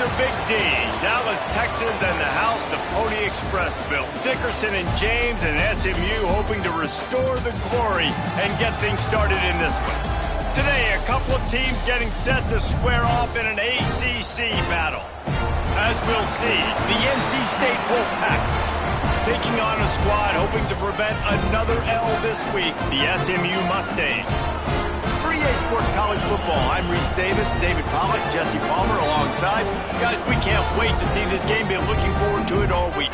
to Big D, Dallas, Texas, and the house the Pony Express built. Dickerson and James and SMU hoping to restore the glory and get things started in this one. Today, a couple of teams getting set to square off in an ACC battle. As we'll see, the NC State Wolfpack taking on a squad hoping to prevent another L this week, the SMU Mustangs. For EA Sports College Football, I'm Reese Davis, David Pollack, Jesse Palmer alongside. Guys, we can't wait to see this game. Been looking forward to it all week.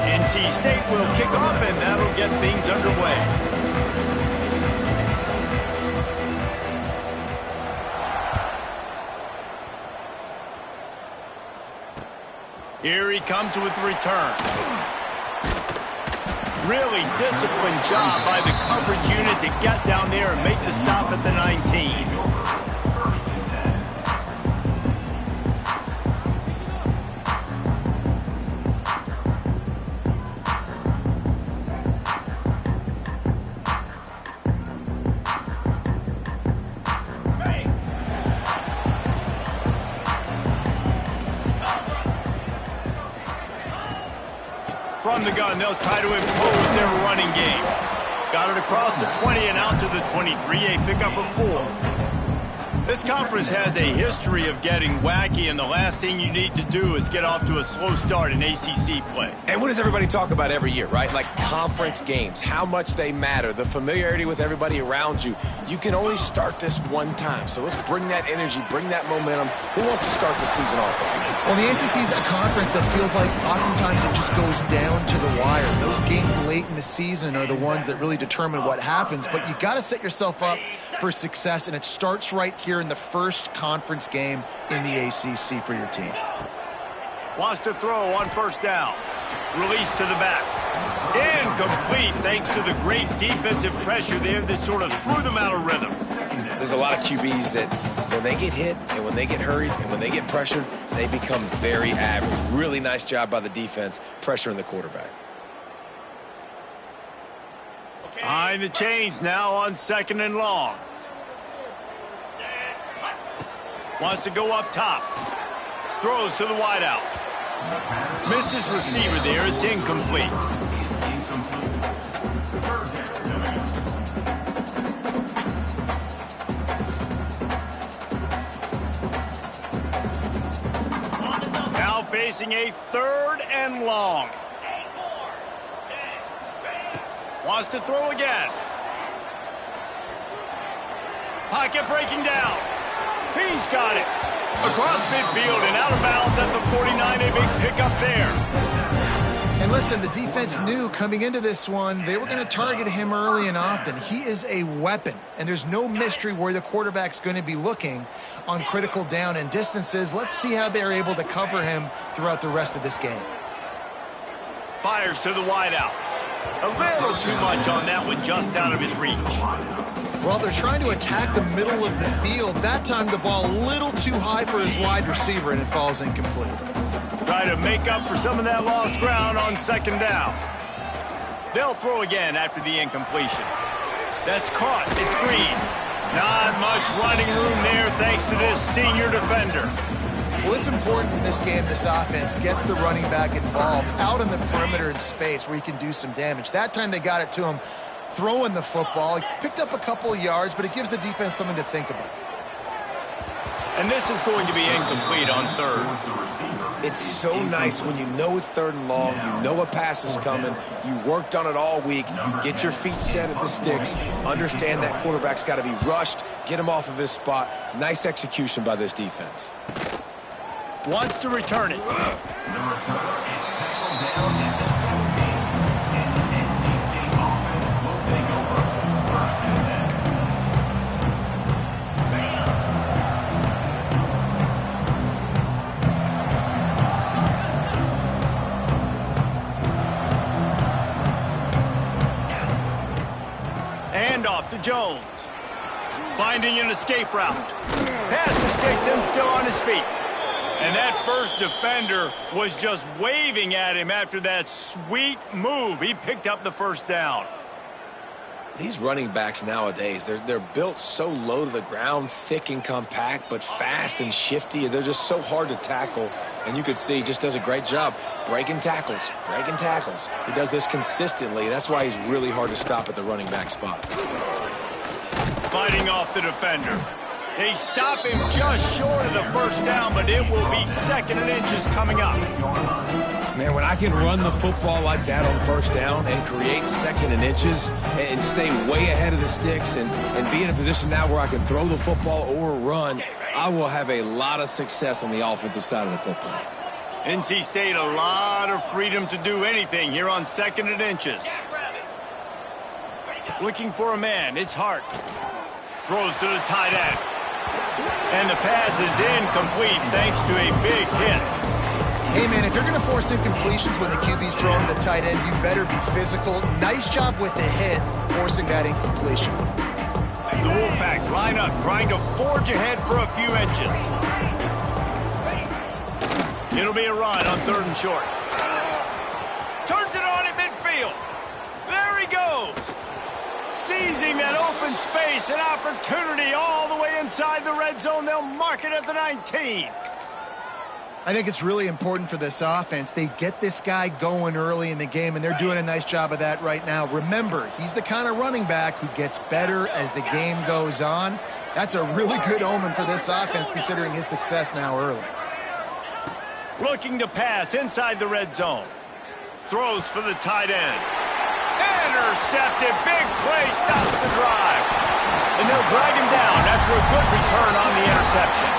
NC State will kick off, and that'll get things underway. Here he comes with the return. Really disciplined job by the coverage unit to get down there and make the stop at the 19. From the gun, they'll try to impose their running game. Got it across the 20 and out to the 23, a pickup of 4. This conference has a history of getting wacky, and the last thing you need to do is get off to a slow start in ACC play. And what does everybody talk about every year, right? Like conference games, how much they matter, the familiarity with everybody around you. You can only start this one time, so let's bring that energy, bring that momentum. Who wants to start the season off right? Well, the ACC is a conference that feels like oftentimes it just goes down to the wire. Those games late in the season are the ones that really determine what happens, but you got to set yourself up for success, and it starts right here in the first conference game in the ACC for your team. Wants to throw on first down. Release to the back. Incomplete thanks to the great defensive pressure there that sort of threw them out of rhythm. There's a lot of QBs that when they get hit and when they get hurried and when they get pressured, they become very average. Really nice job by the defense pressuring the quarterback. Behind the chains now on 2nd and long. Wants to go up top. Throws to the wideout. Missed his receiver there. It's incomplete. Now facing a 3rd and long. Wants to throw again. Pocket breaking down. He's got it. Across midfield and out of bounds at the 49. A big pickup there. And listen, the defense knew coming into this one, they were going to target him early and often. He is a weapon, and there's no mystery where the quarterback's going to be looking on critical down and distances. Let's see how they're able to cover him throughout the rest of this game. Fires to the wideout. A little too much on that one, just out of his reach. Well, they're trying to attack the middle of the field. That time the ball a little too high for his wide receiver, and it falls incomplete. Try to make up for some of that lost ground on 2nd down. They'll throw again after the incompletion. That's caught. It's Green. Not much running room there thanks to this senior defender. Well, it's important in this game this offense gets the running back involved out in the perimeter in space where he can do some damage. That time they got it to him throwing the football. He picked up a couple of yards, but it gives the defense something to think about. And this is going to be incomplete on 3rd. It's so nice when you know it's 3rd and long, you know a pass is coming, you worked on it all week, get your feet set at the sticks, understand that quarterback's got to be rushed, get him off of his spot. Nice execution by this defense. Wants to return it. And off to Jones. Finding an escape route. Past the sticks and still on his feet. And that first defender was just waving at him after that sweet move. He picked up the first down. These running backs nowadays, they're built so low to the ground, thick and compact, but fast and shifty. They're just so hard to tackle. And you could see he just does a great job breaking tackles, breaking tackles. He does this consistently. That's why he's really hard to stop at the running back spot. Fighting off the defender. They stop him just short of the first down, but it will be 2nd and inches coming up. Man, when I can run the football like that on first down and create 2nd and inches and stay way ahead of the sticks and be in a position now where I can throw the football or run, I will have a lot of success on the offensive side of the football. NC State a lot of freedom to do anything here on 2nd and inches. Looking for a man, it's Hart. Throws to the tight end. And the pass is incomplete thanks to a big hit. Hey, man, if you're going to force incompletions when the QB's throwing the tight end, you better be physical. Nice job with the hit, forcing that incompletion. The Wolfpack line up, trying to forge ahead for a few inches. It'll be a run on 3rd and short. Turns it on at midfield. There he goes. Seizing that open space, an opportunity all the way inside the red zone. They'll mark it at the 19. I think it's really important for this offense. They get this guy going early in the game, and they're doing a nice job of that right now. Remember, he's the kind of running back who gets better as the game goes on. That's a really good omen for this offense, considering his success now early. Looking to pass inside the red zone. Throws for the tight end. Intercepted. Big play. Stops the drive. And they'll drag him down after a good return on the interception.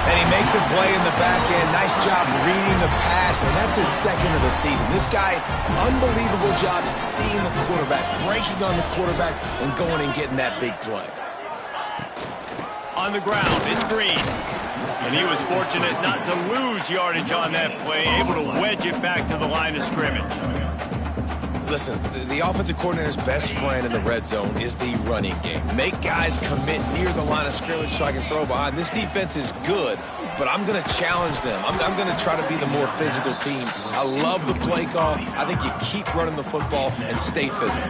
And he makes a play in the back end. Nice job reading the pass, and that's his 2nd of the season. This guy, unbelievable job seeing the quarterback, breaking on the quarterback, and going and getting that big play. On the ground is Green. And he was fortunate not to lose yardage on that play, able to wedge it back to the line of scrimmage. Listen, the offensive coordinator's best friend in the red zone is the running game. Make guys commit near the line of scrimmage so I can throw behind. This defense is good, but I'm going to challenge them. I'm going to try to be the more physical team. I love the play call. I think you keep running the football and stay physical.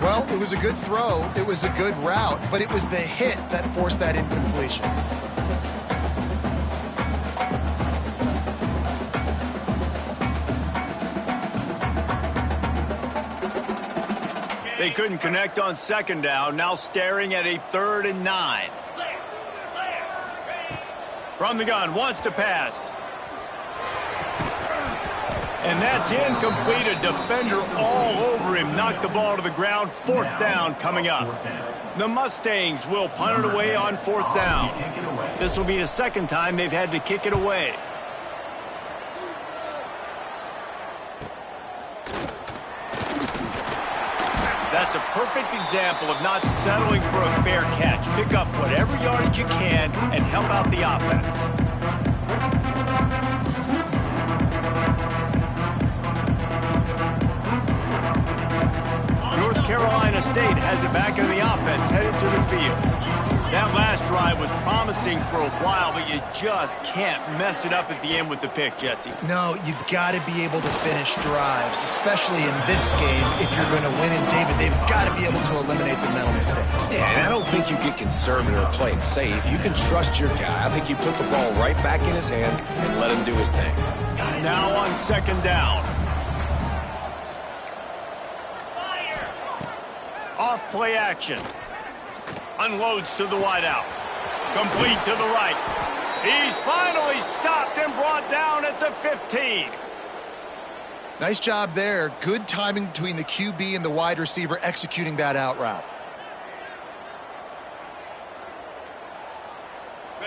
Well, it was a good throw. It was a good route, but it was the hit that forced that incompletion. They couldn't connect on 2nd down, now staring at a 3rd and 9. From the gun, wants to pass. And that's incomplete. A defender all over him. Knocked the ball to the ground. 4th down coming up. The Mustangs will punt it away on 4th down. This will be the 2nd time they've had to kick it away. That's a perfect example of not settling for a fair catch. Pick up whatever yardage you can and help out the offense. North Carolina State has it back in the offense, headed to the field. That last drive was promising for a while, but you just can't mess it up at the end with the pick, Jesse. No, you got to be able to finish drives, especially in this game. If you're going to win in David, they've got to be able to eliminate the mental mistakes. Yeah, and I don't think you get conservative or play it safe. You can trust your guy. I think you put the ball right back in his hands and let him do his thing. Now on 2nd down. Off play action. Unloads to the wideout. Complete to the right. He's finally stopped and brought down at the 15. Nice job there. Good timing between the QB and the wide receiver executing that out route.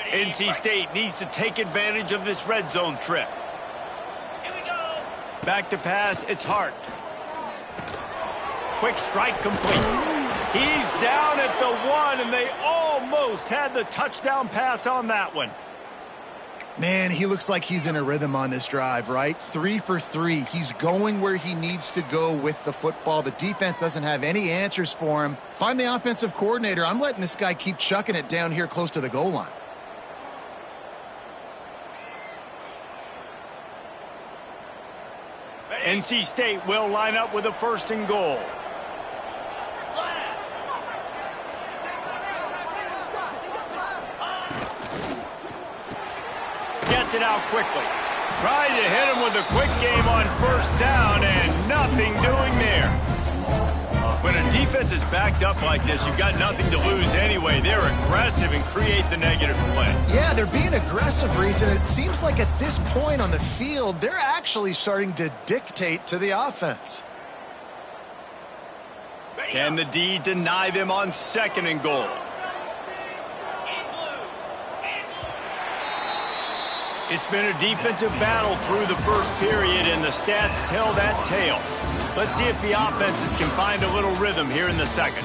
NC State needs to take advantage of this red zone trip. Back to pass, it's Hart. Quick strike complete. He's down at the 1, and they almost had the touchdown pass on that one. Man, he looks like he's in a rhythm on this drive, right? 3 for 3. He's going where he needs to go with the football. The defense doesn't have any answers for him. Find the offensive coordinator. I'm letting this guy keep chucking it down here close to the goal line. NC State will line up with a 1st and goal. Gets it out quickly. Trying to hit him with a quick game on 1st down, and nothing doing there. When a defense is backed up like this, you've got nothing to lose anyway. They're aggressive and create the negative play. Yeah, they're being aggressive, Reese, and it seems like at this point on the field, they're actually starting to dictate to the offense. Can the D deny them on 2nd and goal? It's been a defensive battle through the 1st period, and the stats tell that tale. Let's see if the offenses can find a little rhythm here in the 2nd.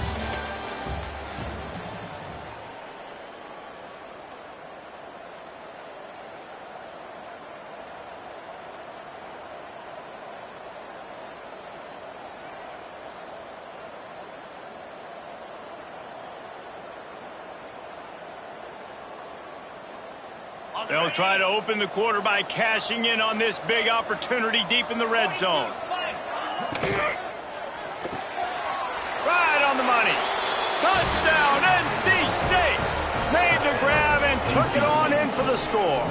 They'll try to open the quarter by cashing in on this big opportunity deep in the red zone. Right on the money. Touchdown, NC State. Made the grab and took it on in for the score.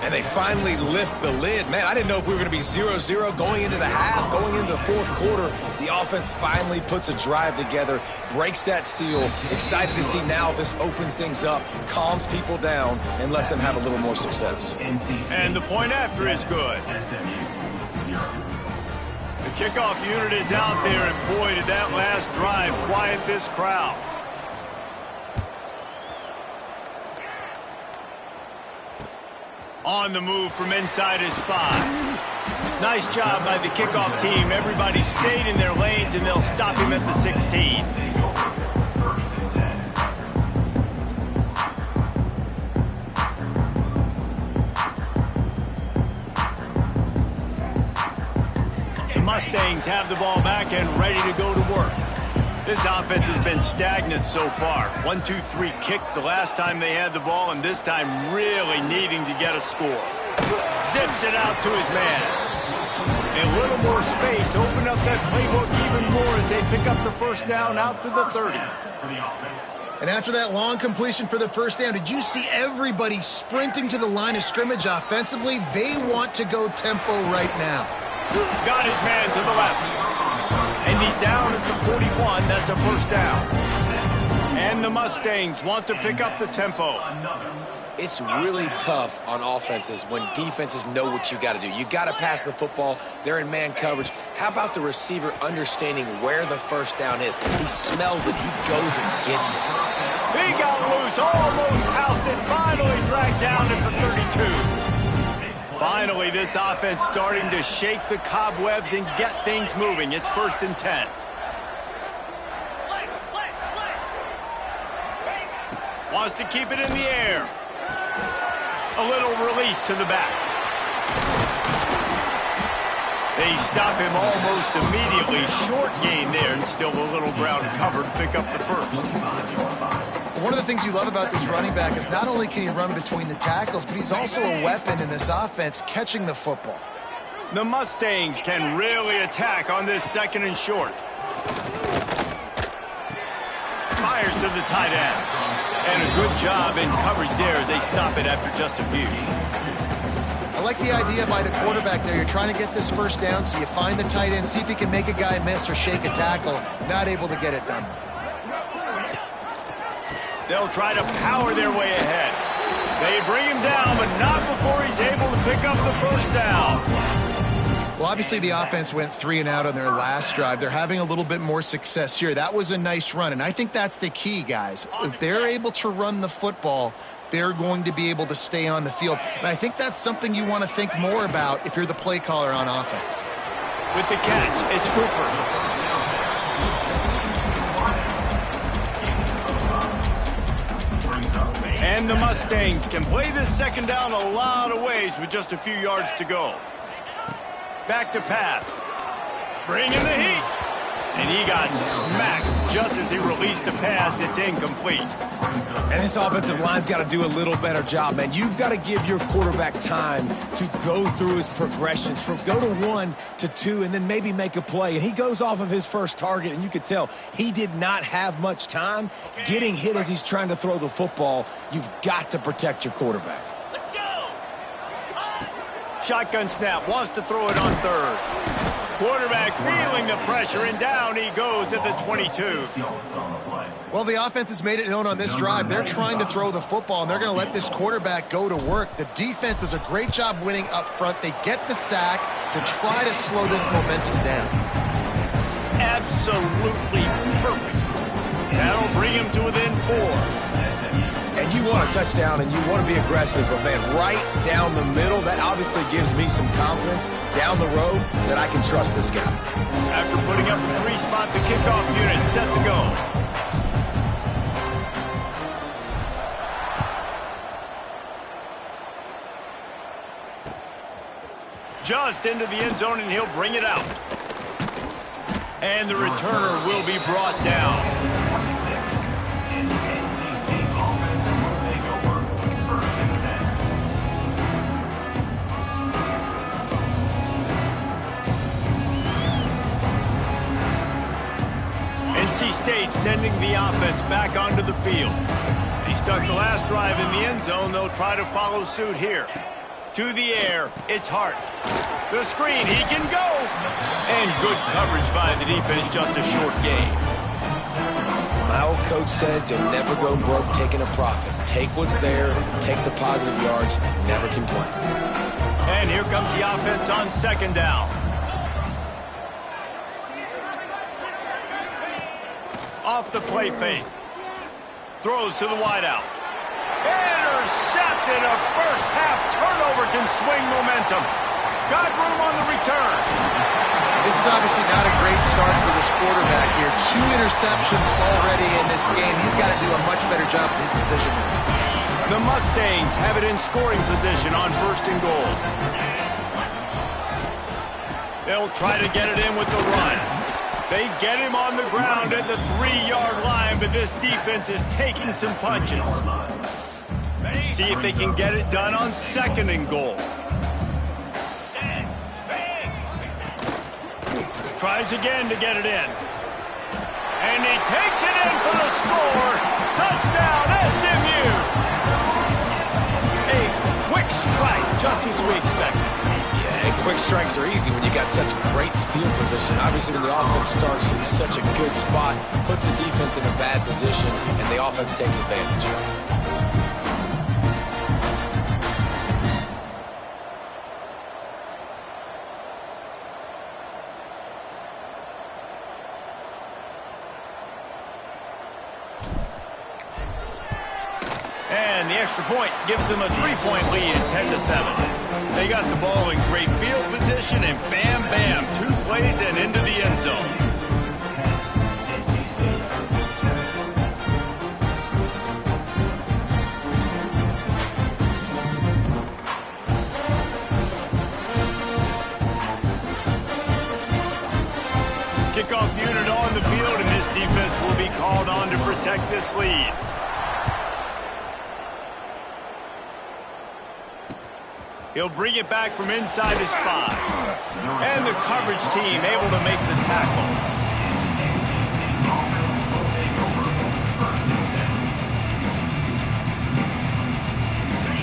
And they finally lift the lid. Man, I didn't know if we were going to be 0-0 going into the half, going into the 4th quarter. The offense finally puts a drive together, breaks that seal. Excited to see now if this opens things up, calms people down, and lets them have a little more success. And the point after is good. The kickoff unit is out there, and boy, did that last drive quiet this crowd. On the move from inside his 5. Nice job by the kickoff team. Everybody stayed in their lanes, and they'll stop him at the 16. The Mustangs have the ball back and ready to go to work. This offense has been stagnant so far. 1-2-3 kick the last time they had the ball, and this time really needing to get a score. Zips it out to his man. A little more space, open up that playbook even more as they pick up the 1st down out to the 30. And after that long completion for the 1st down, did you see everybody sprinting to the line of scrimmage offensively? They want to go tempo right now. Got his man to the left. And he's down at the 41. That's a 1st down. And the Mustangs want to pick up the tempo. It's really tough on offenses when defenses know what you got to do. You got to pass the football. They're in man coverage. How about the receiver understanding where the 1st down is? He smells it. He goes and gets it. He got loose, almost housed it, finally dragged down at the 32. Finally, this offense starting to shake the cobwebs and get things moving. It's 1st and 10. Wants to keep it in the air. A little release to the back. They stop him almost immediately. Short gain there, and still a little ground covered. Pick up the 1st. One of the things you love about this running back is not only can he run between the tackles, but he's also a weapon in this offense catching the football. The Mustangs can really attack on this 2nd and short. Fires to the tight end. And a good job in coverage there as they stop it after just a few. I like the idea by the quarterback there. You're trying to get this 1st down, so you find the tight end, see if he can make a guy miss or shake a tackle. Not able to get it done. They'll try to power their way ahead. They bring him down, but not before he's able to pick up the 1st down. Well, obviously the offense went 3 and out on their last drive. They're having a little bit more success here. That was a nice run, and I think that's the key, guys. If they're able to run the football, they're going to be able to stay on the field. And I think that's something you want to think more about if you're the play caller on offense. With the catch, it's Cooper. And And the Mustangs can play this second down a lot of ways with just a few yards to go. Back to pass. Bringing the heat. And he got smacked just as he released the pass. It's incomplete. And this offensive line's got to do a little better job, man. You've got to give your quarterback time to go through his progressions from go to 1 to 2 and then maybe make a play. And he goes off of his first target, and you could tell he did not have much time getting hit as he's trying to throw the football. You've got to protect your quarterback. Let's go. Shotgun snap, wants to throw it on third. Quarterback feeling the pressure, and down he goes at the 22. Well, the offense has made it known on this drive. They're trying to throw the football, and they're going to let this quarterback go to work. The defense does a great job winning up front. They get the sack to try to slow this momentum down. Absolutely perfect. That'll bring him to within 4. And you want a touchdown and you want to be aggressive, but man, right down the middle, that obviously gives me some confidence down the road that I can trust this guy. After putting up a 3-spot, the kickoff unit set to go. Just into the end zone, and he'll bring it out. And the returner will be brought down. NC State sending the offense back onto the field. He stuck the last drive in the end zone. They'll try to follow suit here. To the air, it's Hart. The screen, he can go. And good coverage by the defense, just a short gain. My old coach said you'll never go broke taking a profit. Take what's there, take the positive yards, and never complain. And here comes the offense on second down. Off the play fake. Throws to the wideout. Intercepted. A first half turnover can swing momentum. Got room on the return. This is obviously not a great start for this quarterback here. 2 interceptions already in this game. He's got to do a much better job with his decision making. The Mustangs have it in scoring position on first and goal. They'll try to get it in with the run. They get him on the ground at the 3-yard line, but this defense is taking some punches. See if they can get it done on second and goal. Tries again to get it in. And he takes it in for the score. Touchdown, SMU. A quick strike, just as we expected. Yeah, and quick strikes are easy when you got such great field position. Obviously, when the offense starts in such a good spot, puts the defense in a bad position, and the offense takes advantage. And the extra point gives them a 3-point lead at 10-7. They got the ball in great field position, and bam, bam, 2 plays and into the end zone. Kickoff unit on the field, and this defense will be called on to protect this lead. He'll bring it back from inside his 5. And the coverage team able to make the tackle.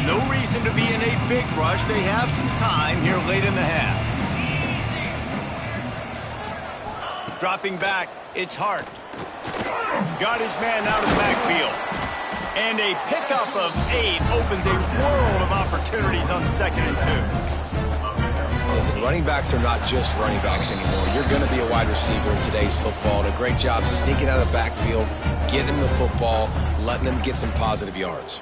No reason to be in a big rush. They have some time here late in the half. Dropping back, it's Hart. Got his man out of the backfield. And a pickup of 8 opens a world of opportunities on second and 2. Listen, running backs are not just running backs anymore. You're going to be a wide receiver in today's football. And a great job sneaking out of the backfield, getting them the football, letting them get some positive yards.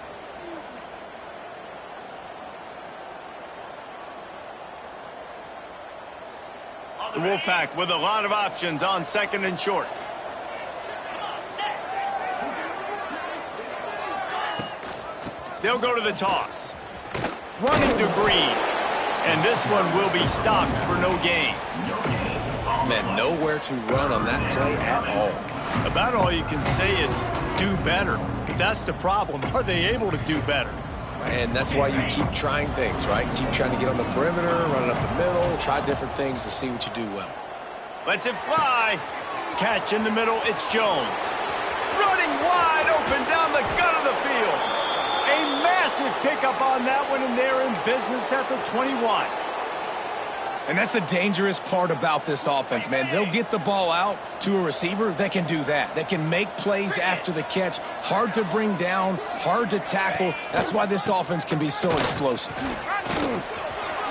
The Wolfpack with a lot of options on second and short. They'll go to the toss. Running to Green. And this one will be stopped for no gain. Man, nowhere to run on that play at all. About all you can say is do better. That's the problem. Are they able to do better? And that's why you keep trying things, right? Keep trying to get on the perimeter, run it up the middle, try different things to see what you do well. Lets it fly. Catch in the middle, it's Jones. Running wide open down the gut of the field. A massive pickup on that one, and they're in business at the 21. And that's the dangerous part about this offense, man. They'll get the ball out to a receiver. They can do that. They can make plays after the catch. Hard to bring down, hard to tackle. That's why this offense can be so explosive.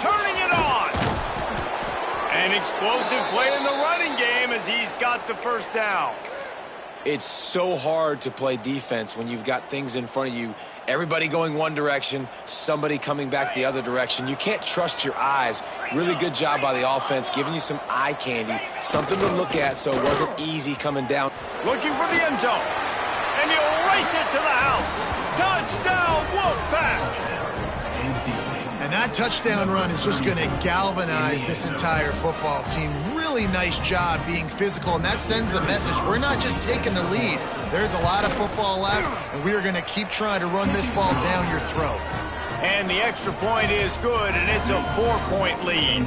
Turning it on. An explosive play in the running game as he's got the first down. It's so hard to play defense when you've got things in front of you. Everybody going one direction, somebody coming back the other direction. You can't trust your eyes. Really good job by the offense, giving you some eye candy, something to look at so it wasn't easy coming down. Looking for the end zone. And he'll race it to the house. Touchdown, Wolfpack! And that touchdown run is just going to galvanize this entire football team. Really nice job being physical, and that sends a message. We're not just taking the lead. There's a lot of football left, and we are going to keep trying to run this ball down your throat. And the extra point is good, and it's a 4-point lead.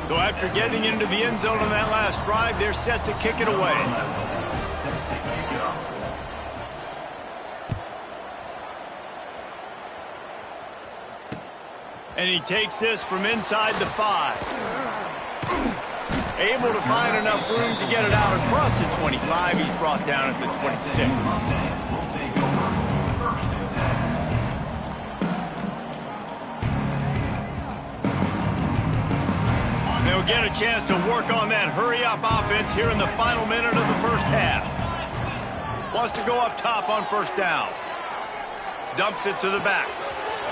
So after getting into the end zone on that last drive, they're set to kick it away. And he takes this from inside the 5. Able to find enough room to get it out across the 25. He's brought down at the 26. They'll get a chance to work on that hurry-up offense here in the final minute of the first half. Wants to go up top on first down. Dumps it to the back.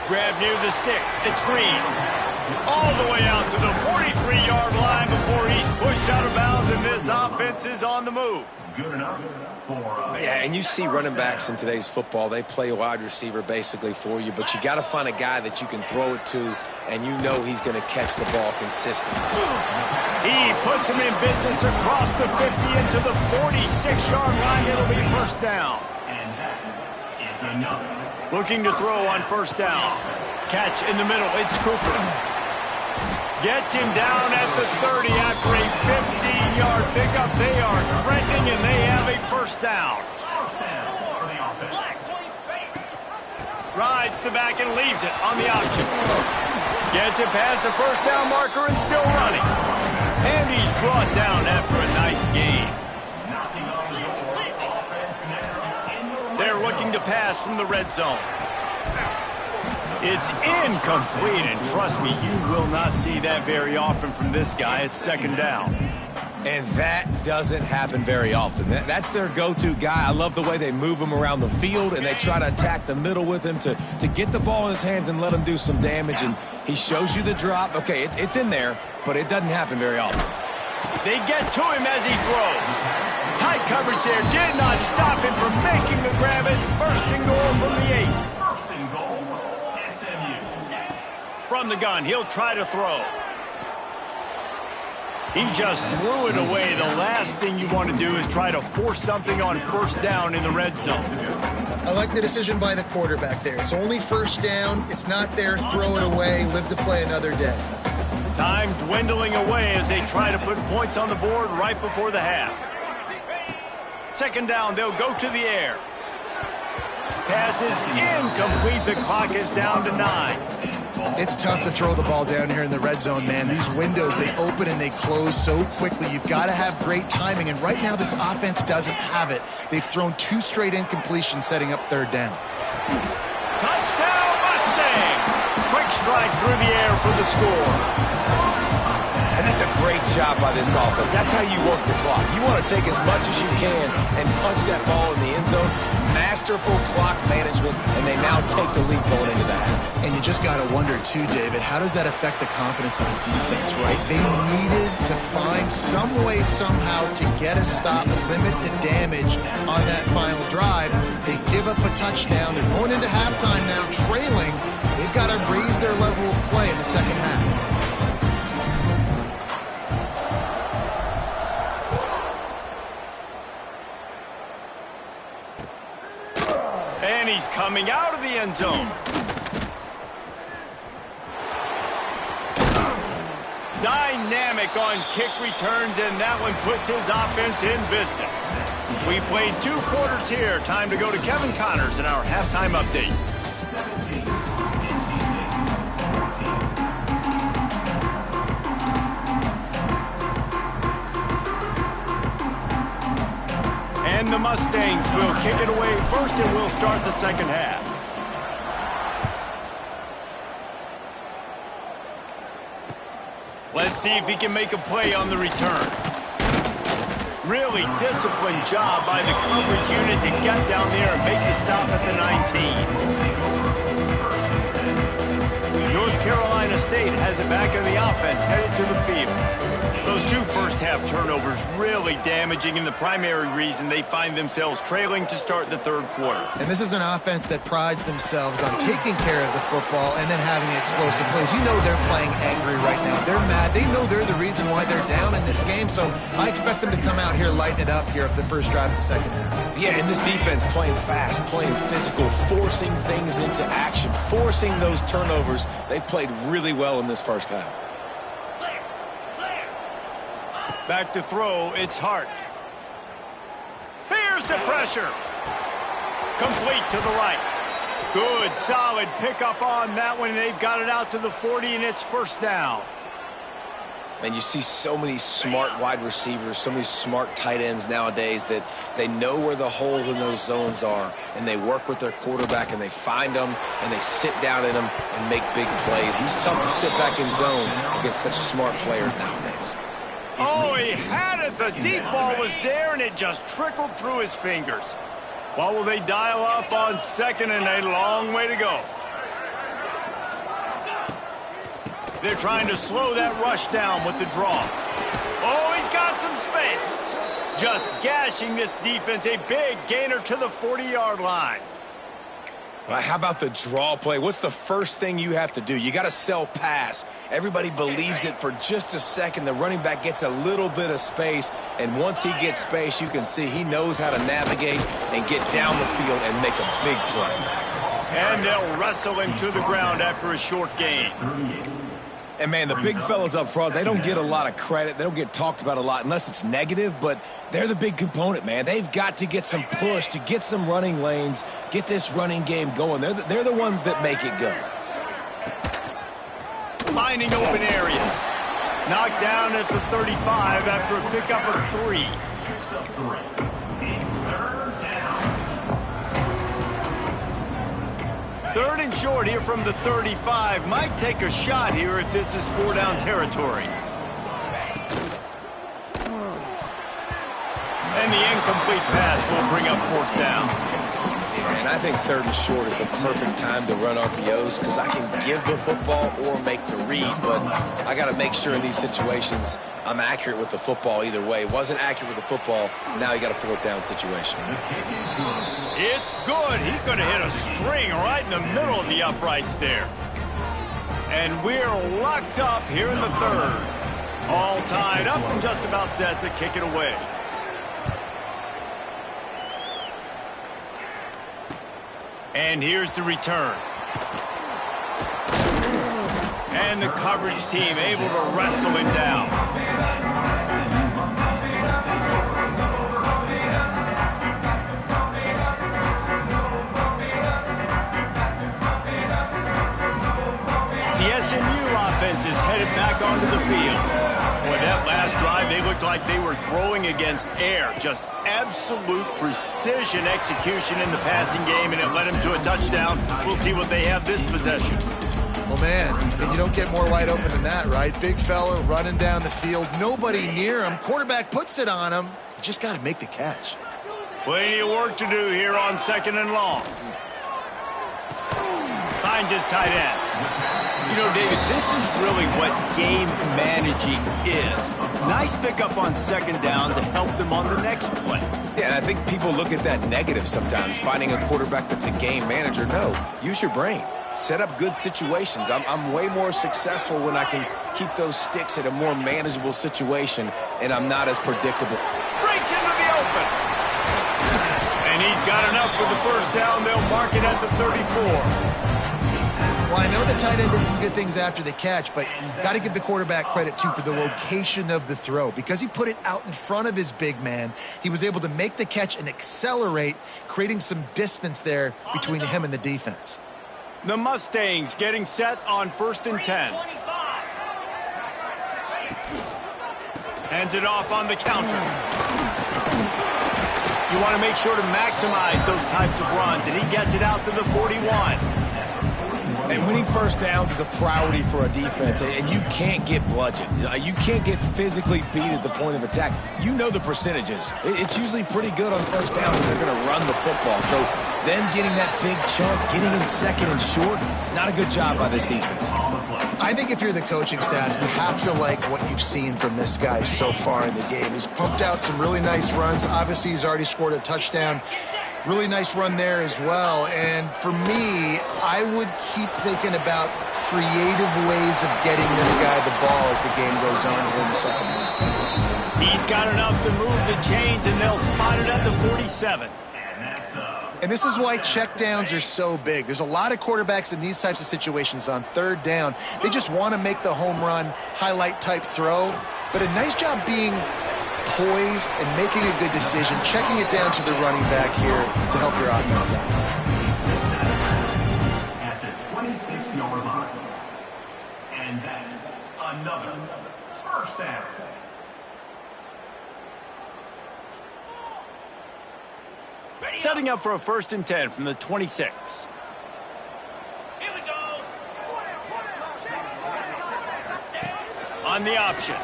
Grab near the sticks. It's Green. All the way out to the 43-yard line before he's pushed out of bounds, and this offense is on the move. Good enough for Yeah, and you see running backs in today's football, they play wide receiver basically for you, but you got to find a guy that you can throw it to, and you know he's going to catch the ball consistently. He puts him in business across the 50 into the 46-yard line. It'll be first down. And that is another. Looking to throw on first down. Catch in the middle. It's Cooper. Gets him down at the 30 after a 15-yard pickup. They are threatening, and they have a first down. Rides the back and leaves it on the option. Gets it past the first down marker and still running. And he's brought down after a nice gain. They're looking to pass from the red zone. It's incomplete, and trust me, you will not see that very often from this guy. It's second down. And that doesn't happen very often. That's their go-to guy. I love the way they move him around the field, and they try to attack the middle with him to get the ball in his hands and let him do some damage. And he shows you the drop. Okay, it's in there, but it doesn't happen very often. They get to him as he throws. Tight coverage there did not stop him from making the grab. It's first and goal from the 8. First and goal, SMU. From the gun, he'll try to throw. He just threw it away. The last thing you want to do is try to force something on first down in the red zone. I like the decision by the quarterback there. It's only first down. It's not there. Throw it away. Live to play another day. Time dwindling away as they try to put points on the board right before the half. Second down, they'll go to the air. Pass is incomplete. The clock is down to 9. It's tough to throw the ball down here in the red zone, man. These windows, they open and they close so quickly. You've got to have great timing, and right now this offense doesn't have it. They've thrown 2 straight incompletions setting up third down. Touchdown, Mustangs! Quick strike through the air for the score. And that's a great job by this offense. That's how you work the clock. You want to take as much as you can and punch that ball in the end zone. Masterful clock management, and they now take the lead going into the half. And you just got to wonder, too, David, how does that affect the confidence of the defense, right? They needed to find some way, somehow, to get a stop and limit the damage on that final drive. They give up a touchdown. They're going into halftime now, trailing. They've got to raise their level of play in the second half. And he's coming out of the end zone. Dynamic on kick returns, and that one puts his offense in business. We played 2 quarters here. Time to go to Kevin Connors in our halftime update. And the Mustangs will kick it away first, and we'll start the second half. Let's see if he can make a play on the return. Really disciplined job by the coverage unit to get down there and make the stop at the 19. North Carolina State has it back in the offense, headed to the field. Those 2 first-half turnovers really damaging, and the primary reason they find themselves trailing to start the third quarter. And this is an offense that prides themselves on taking care of the football and then having explosive plays. You know they're playing angry right now. They're mad. They know they're the reason why they're down in this game, so I expect them to come out here, lighten it up here for the first drive of the second half. Yeah, and this defense playing fast, playing physical, forcing things into action, forcing those turnovers. They've played really well in this first half. Back to throw, it's Hart. Here's the pressure. Complete to the right. Good, solid pickup on that one. They've got it out to the 40, and it's first down. And you see so many smart wide receivers, so many smart tight ends nowadays that they know where the holes in those zones are, and they work with their quarterback, and they find them, and they sit down in them and make big plays. It's tough to sit back in zone against such smart players nowadays. Oh, he had it. The deep ball was there, and it just trickled through his fingers. What will they dial up on second, and a long way to go? They're trying to slow that rush down with the draw. Oh, he's got some space. Just gashing this defense. A big gainer to the 40-yard line. How about the draw play? What's the first thing you have to do? You got to sell pass. Everybody believes it for just a second. The running back gets a little bit of space, and once he gets space, you can see he knows how to navigate and get down the field and make a big play. And they'll wrestle him to the ground after a short gain. And, man, the big fellas up front, they don't get a lot of credit. They don't get talked about a lot unless it's negative, but they're the big component, man. They've got to get some push, to get some running lanes, get this running game going. They're the ones that make it go. Finding open areas. Knocked down at the 35 after a pickup of 3. Third and short here from the 35. Might take a shot here if this is 4-down territory. And the incomplete pass will bring up 4th down. And I think 3rd and short is the perfect time to run RPOs because I can give the football or make the read, but I got to make sure in these situations I'm accurate with the football either way. Wasn't accurate with the football, now you got a 4th down situation. It's good. He could have hit a string right in the middle of the uprights there. And we're locked up here in the 3rd. All tied up and just about set to kick it away. And here's the return. And the coverage team able to wrestle him down. The SMU offense is headed back onto the field. Boy, that last drive, they looked like they were throwing against air. Just absolute precision execution in the passing game, and it led them to a touchdown. We'll see what they have this possession. Well, man, you don't get more wide open than that, right? Big fella running down the field, nobody near him. Quarterback puts it on him. You just got to make the catch. Plenty of work to do here on 2nd and long. Finds his tight end. You know, David, this is really what game managing is. Nice pickup on 2nd down to help them on the next play. Yeah, and I think people look at that negative sometimes, finding a quarterback that's a game manager. No, use your brain. Set up good situations. I'm way more successful when I can keep those sticks at a more manageable situation, and I'm not as predictable. Breaks into the open. And he's got enough for the first down. They'll mark it at the 34. Well, I know the tight end did some good things after the catch, but got to give the quarterback credit, too, for the location of the throw. Because he put it out in front of his big man, he was able to make the catch and accelerate, creating some distance there between him and the defense. The Mustangs getting set on 1st and 10. Hands it off on the counter. You want to make sure to maximize those types of runs, and he gets it out to the 41. And winning first downs is a priority for a defense, and you can't get bludgeoned. You can't get physically beat at the point of attack. You know the percentages. It's usually pretty good on first down when they're going to run the football. So them getting that big chunk, getting in 2nd and short, not a good job by this defense. I think if you're the coaching staff, you have to like what you've seen from this guy so far in the game. He's pumped out some really nice runs. Obviously, he's already scored a touchdown. Really nice run there as well. And for me, I would keep thinking about creative ways of getting this guy the ball as the game goes on here in the second half. He's got enough to move the chains, and they'll spot it at the 47. And this is why checkdowns are so big. There's a lot of quarterbacks in these types of situations on 3rd down. They just want to make the home run, highlight type throw. But a nice job being poised and making a good decision, checking it down to the running back here to help your offense out. At the 26-yard line. And that's another first down. Setting up for a 1st and 10 from the 26. Here we go. On the option.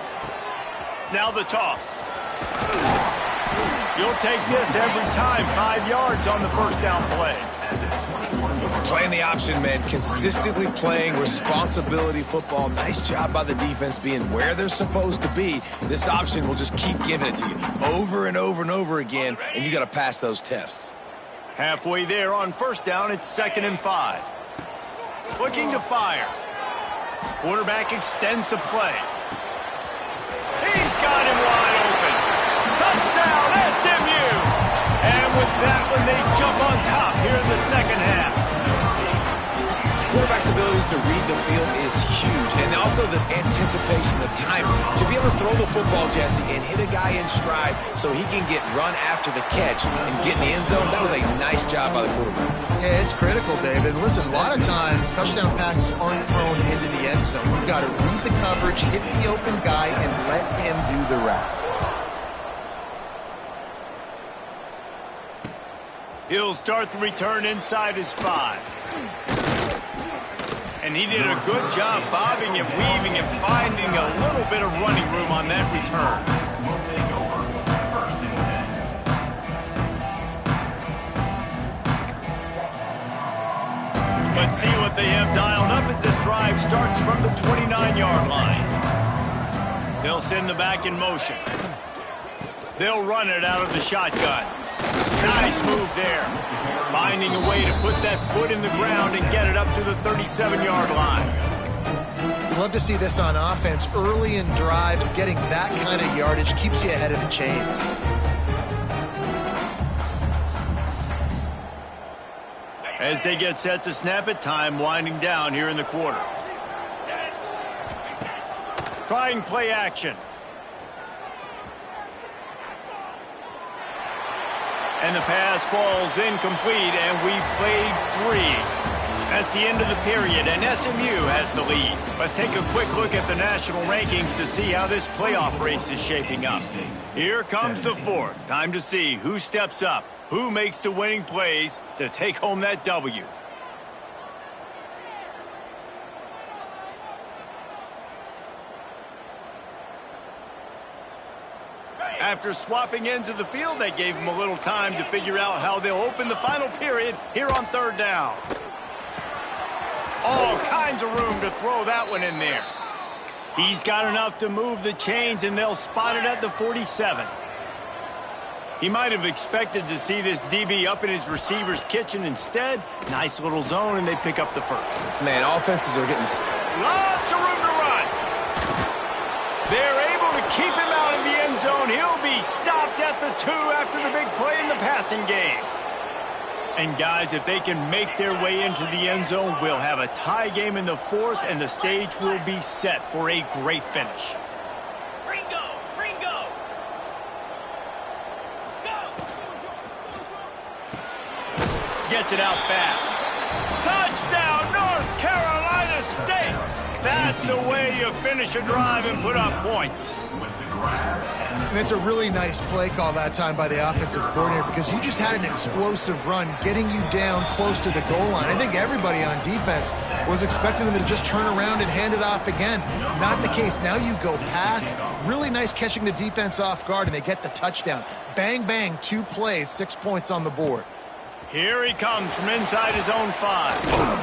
Now the toss. You'll take this every time. 5 yards on the first down play. Playing the option, man. Consistently playing responsibility football. Nice job by the defense being where they're supposed to be. This option will just keep giving it to you over and over and over again, and you got to pass those tests. Halfway there on first down, it's 2nd and 5. Looking to fire. Quarterback extends the play. He's got him wide open. Touchdown, SMU! And with that one, they jump on top here in the second half. Quarterback's abilities to read the field is huge, and also the anticipation, the timing. To be able to throw the football, Jesse, and hit a guy in stride so he can get run after the catch and get in the end zone, that was a nice job by the quarterback. Yeah, it's critical, David. Listen, a lot of times touchdown passes aren't thrown into the end zone. You've got to read the coverage, hit the open guy, and let him do the rest. He'll start the return inside his 5. And he did a good job bobbing and weaving and finding a little bit of running room on that return. We'll take over 1st and 10. Let's see what they have dialed up as this drive starts from the 29-yard line. They'll send the back in motion. They'll run it out of the shotgun. Nice move there. Finding a way to put that foot in the ground and get it up to the 37-yard line. Love to see this on offense. Early in drives, getting that kind of yardage keeps you ahead of the chains. As they get set to snap it, time winding down here in the quarter. Trying play action. And the pass falls incomplete, and we've played 3. That's the end of the period, and SMU has the lead. Let's take a quick look at the national rankings to see how this playoff race is shaping up. Here comes the 4th. Time to see who steps up, who makes the winning plays to take home that W. After swapping ends of the field, they gave him a little time to figure out how they'll open the final period here on third down. All kinds of room to throw that one in there. He's got enough to move the chains, and they'll spot it at the 47. He might have expected to see this DB up in his receiver's kitchen. Instead, nice little zone, and they pick up the first. Man, offenses are getting... Lots of room to run. They're able to keep him out of the end zone. He'll be stopped at the 2 after the big play in the passing game. And, guys, if they can make their way into the end zone, we'll have a tie game in the 4th, and the stage will be set for a great finish. Ringo! Ringo! Go! Gets it out fast. Touchdown, North Carolina State! That's the way you finish a drive and put up points. And it's a really nice play call that time by the offensive coordinator because you just had an explosive run getting you down close to the goal line. I think everybody on defense was expecting them to just turn around and hand it off again. Not the case. Now you go pass. Really nice catching the defense off guard, and they get the touchdown. Bang, bang, 2 plays, 6 points on the board. Here he comes from inside his own 5.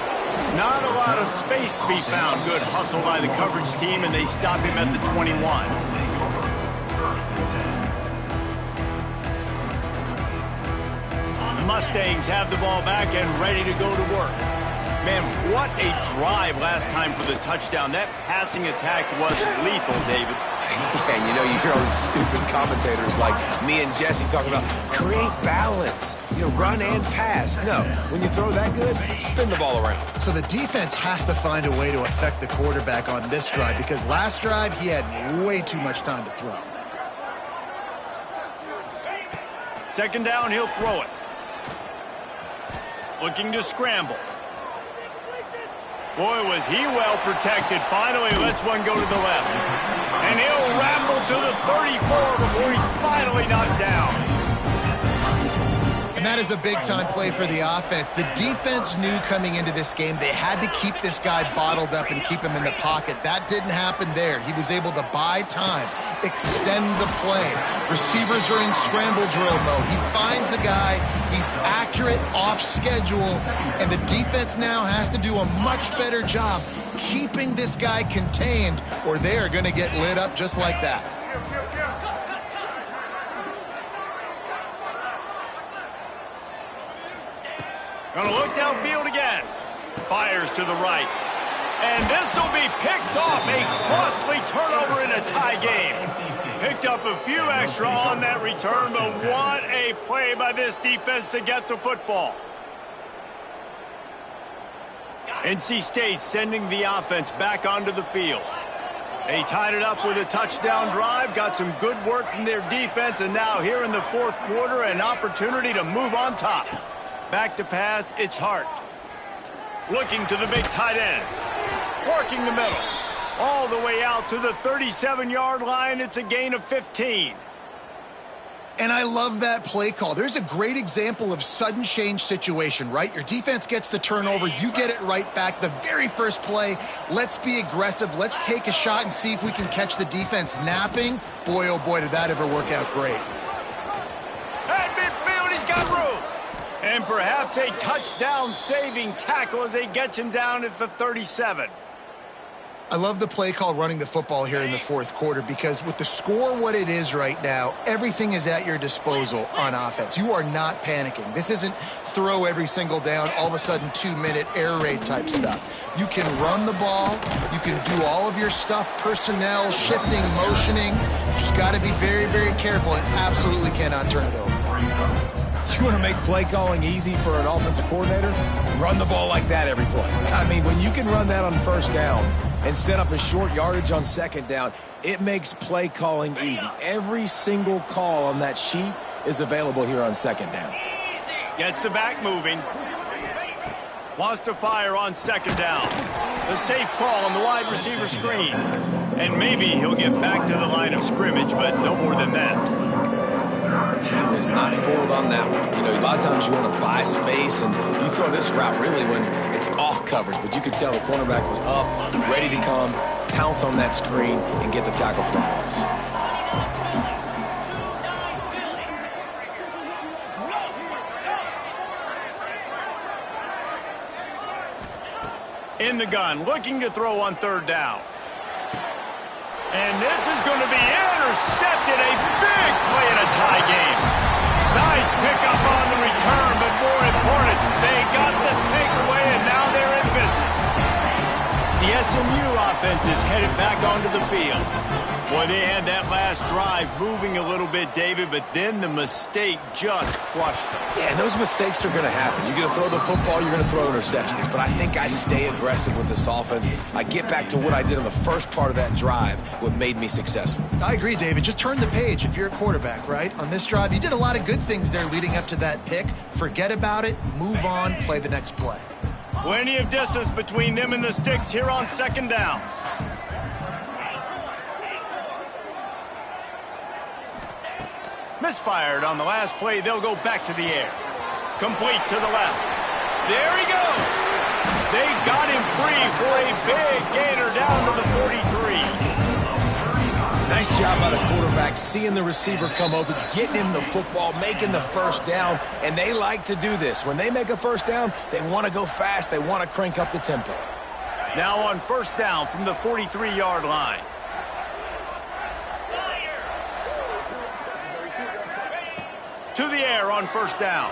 Not a lot of space to be found. Good hustle by the coverage team, and they stop him at the 21. The Mustangs have the ball back and ready to go to work. Man, what a drive last time for the touchdown. That passing attack was lethal, David. And you know, you hear all these stupid commentators like me and Jesse talking about create balance, run and pass. No, when you throw that good, spin the ball around. So the defense has to find a way to affect the quarterback on this drive because last drive he had way too much time to throw. Second down, he'll throw it. Looking to scramble. Boy, was he well protected. Finally lets one go to the left. And he'll ramble to the 34 before he's finally knocked down. And that is a big-time play for the offense. The defense knew coming into this game they had to keep this guy bottled up and keep him in the pocket. That didn't happen there. He was able to buy time, extend the play. Receivers are in scramble drill mode. He finds a guy, he's accurate, off schedule, and the defense now has to do a much better job keeping this guy contained, or they are going to get lit up just like that. Gonna look downfield again. Fires to the right. And this will be picked off. A costly turnover in a tie game. Picked up a few extra on that return, but what a play by this defense to get the football. NC State sending the offense back onto the field. They tied it up with a touchdown drive, got some good work from their defense, and now here in the 4th quarter, an opportunity to move on top. Back to pass, it's Hart. Looking to the big tight end. Working the middle. All the way out to the 37-yard line. It's a gain of 15. And I love that play call. There's a great example of sudden change situation, right? Your defense gets the turnover. You get it right back. The very first play, let's be aggressive. Let's take a shot and see if we can catch the defense napping. Boy, oh boy, did that ever work out great. At midfield, he's got room. And perhaps a touchdown-saving tackle as they get him down at the 37. I love the play call running the football here in the 4th quarter because with the score what it is right now, everything is at your disposal on offense. You are not panicking. This isn't throw every single down, all of a sudden 2-minute air raid type stuff. You can run the ball. You can do all of your stuff, personnel, shifting, motioning. You just got to be very, very careful and absolutely cannot turn it over. You want to make play calling easy for an offensive coordinator? Run the ball like that every play. I mean, when you can run that on first down and set up a short yardage on second down, it makes play calling easy. Every single call on that sheet is available here on second down. Gets the back moving. Wants to fire on second down. The safe call on the wide receiver screen. And maybe he'll get back to the line of scrimmage, but no more than that. He was not fooled on that one. A lot of times you want to buy space, and you throw this route really when it's off coverage. But you could tell the cornerback was up, ready to come, pounce on that screen, and get the tackle for a loss. In the gun, looking to throw on third down. And this is going to be intercepted. A big play in a tie game. Nice pickup on the return, but more important, they got the takeaway, and now they're in business. The SMU offense is headed back onto the field. Boy, they had that last drive moving a little bit, David, but then the mistake just crushed them. Yeah, and those mistakes are going to happen. You're going to throw the football, you're going to throw interceptions. But I think I stay aggressive with this offense. I get back to what I did on the first part of that drive, what made me successful. I agree, David. Just turn the page if you're a quarterback, right? On this drive, you did a lot of good things there leading up to that pick. Forget about it, move on, play the next play. Plenty of distance between them and the sticks here on second down. Misfired on the last play. They'll go back to the air. Complete to the left. There he goes. They got him free for a big gainer down to the 43. Nice job by the quarterback, seeing the receiver come open, getting him the football, making the first down, and they like to do this. When they make a first down, they want to go fast. They want to crank up the tempo. Now on first down from the 43-yard line. To the air on first down.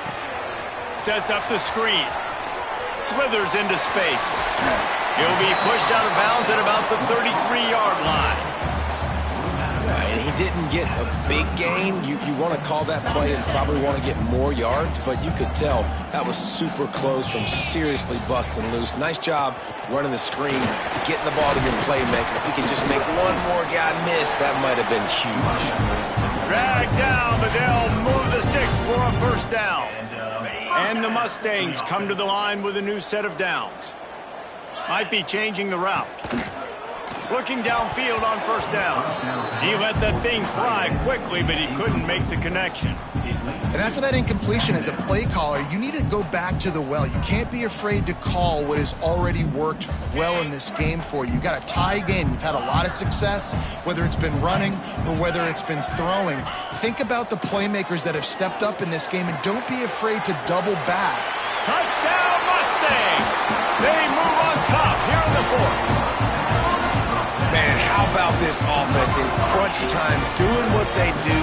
Sets up the screen. Slithers into space. He'll be pushed out of bounds at about the 33-yard line. And he didn't get a big gain. You want to call that play and probably want to get more yards, but you could tell that was super close from seriously busting loose. Nice job running the screen, getting the ball to your playmaker. If he could just make one more guy miss, that might have been huge. Drag down, but they'll move the sticks for a first down. And the Mustangs come to the line with a new set of downs. Might be changing the route. Looking downfield on first down. He let that thing fly quickly, but he couldn't make the connection. And after that incompletion as a play caller, you need to go back to the well. You can't be afraid to call what has already worked well in this game for you. You've got a tie game. You've had a lot of success, whether it's been running or whether it's been throwing. Think about the playmakers that have stepped up in this game, and don't be afraid to double back. Touchdown Mustangs! They move on top here in the fourth. Man, how about this offense in crunch time, doing what they do,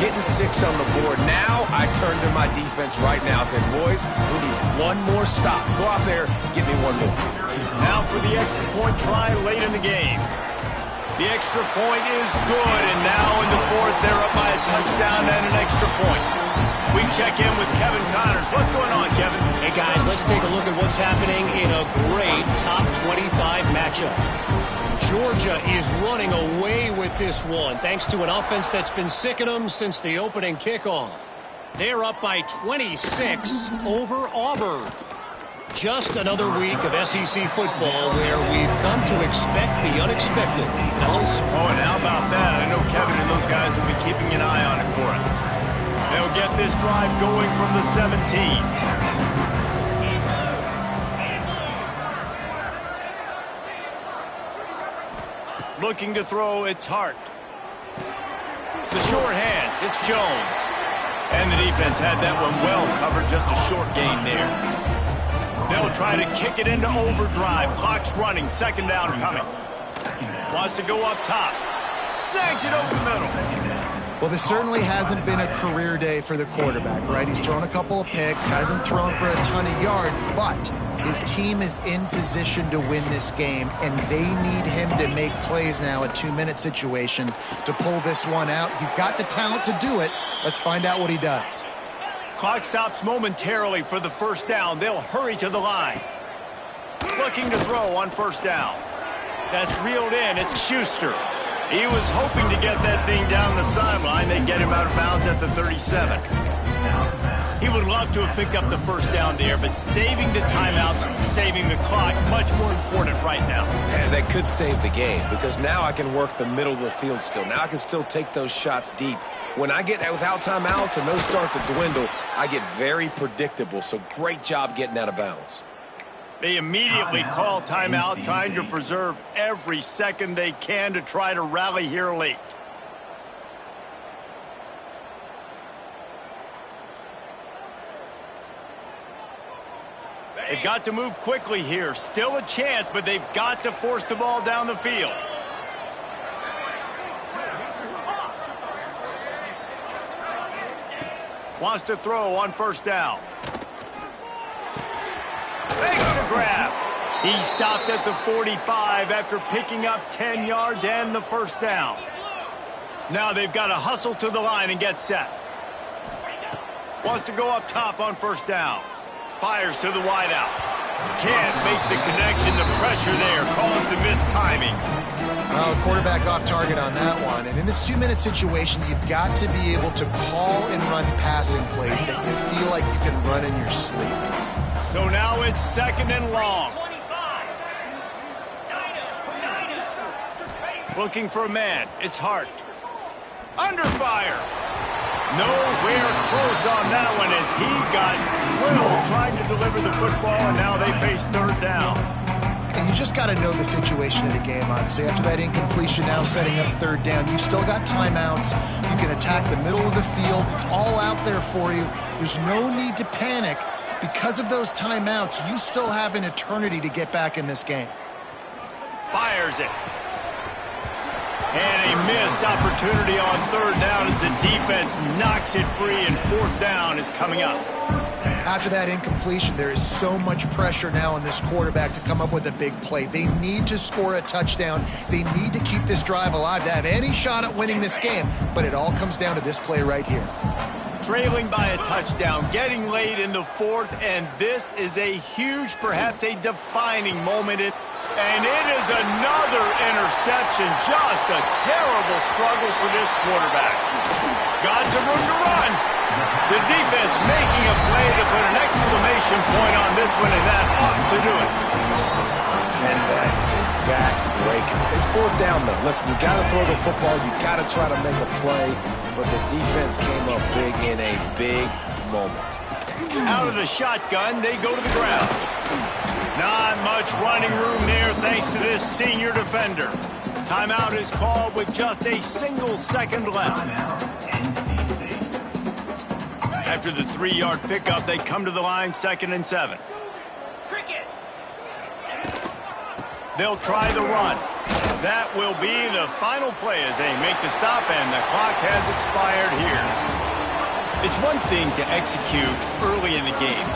getting 6 on the board. Now I turn to my defense right now saying, boys, we need one more stop. Go out there, get me one more. Now for the extra point try late in the game. The extra point is good, and now in the fourth, they're up by a touchdown and an extra point. We check in with Kevin Connors. What's going on, Kevin? Hey, guys, let's take a look at what's happening in a great top 25 matchup. Georgia is running away with this one, thanks to an offense that's been sicking them since the opening kickoff. They're up by 26 over Auburn. Just another week of SEC football where we've come to expect the unexpected, fellas. Oh, and how about that? I know Kevin and those guys will be keeping an eye on it for us. They'll get this drive going from the 17. Looking to throw, it's Hart. The short hands, it's Jones. And the defense had that one well covered, just a short gain there. They'll try to kick it into overdrive. Clock's running, second down coming. Wants to go up top. Snags it over the middle. Well, this certainly hasn't been a career day for the quarterback, right? He's thrown a couple of picks, hasn't thrown for a ton of yards, but his team is in position to win this game, and they need him to make plays now, a 2-minute situation, to pull this one out. He's got the talent to do it. Let's find out what he does. Clock stops momentarily for the first down. They'll hurry to the line. Looking to throw on first down. That's reeled in. It's Schuster. He was hoping to get that thing down the sideline. They get him out of bounds at the 37. He would love to have picked up the first down there, but saving the timeouts, saving the clock, much more important right now. And that could save the game, because now I can work the middle of the field still. Now I can still take those shots deep. When I get without timeouts and those start to dwindle, I get very predictable. So great job getting out of bounds. They immediately call timeout, trying to preserve every second they can to try to rally here late. They've got to move quickly here. Still a chance, but they've got to force the ball down the field. Wants to throw on first down. Makes the grab. He stopped at the 45 after picking up 10 yards and the first down. Now they've got to hustle to the line and get set. Wants to go up top on first down. Fires to the wideout. Can't make the connection. The pressure there caused the missed timing. Well, the quarterback off target on that one. And in this 2-minute situation, you've got to be able to call and run passing plays that you feel like you can run in your sleep. So now it's second and long. Looking for a man. It's Hart. Under fire. Nowhere close on that one as he got drilled trying to deliver the football, and now they face third down. And you just got to know the situation of the game, obviously. After that incompletion, now setting up third down, you've still got timeouts. You can attack the middle of the field. It's all out there for you. There's no need to panic. Because of those timeouts, you still have an eternity to get back in this game. Fires it. And a missed opportunity on third down as the defense knocks it free, and fourth down is coming up. After that incompletion, there is so much pressure now on this quarterback to come up with a big play. They need to score a touchdown. They need to keep this drive alive to have any shot at winning this game, but it all comes down to this play right here. Trailing by a touchdown, getting late in the fourth, and this is a huge, perhaps a defining moment. And it is another interception. Just a terrible struggle for this quarterback. Got some room to run. The defense making a play to put an exclamation point on this one, and that ought to do it. And that's a backbreaker. It's fourth down, though. Listen, you got to throw the football. You got to try to make a play. But the defense came up big in a big moment. Out of the shotgun, they go to the ground. Not much running room there thanks to this senior defender. Timeout is called with just a single second left. After the 3-yard pickup, they come to the line, 2nd and 7. They'll try the run. That will be the final play as they make the stop, and the clock has expired here. It's one thing to execute early in the game.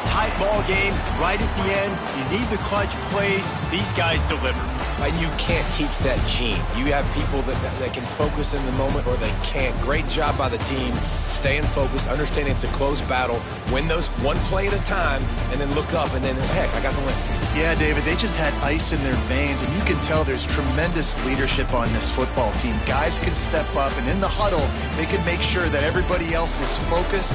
Tight ball game, right at the end, you need the clutch plays. These guys deliver. And you can't teach that gene. You have people that can focus in the moment or they can't. Great job by the team, staying focused, understanding it's a close battle, win those one play at a time, and then look up and then, heck, I got the win. Yeah, David, they just had ice in their veins, and you can tell there's tremendous leadership on this football team. Guys can step up, and in the huddle, they can make sure that everybody else is focused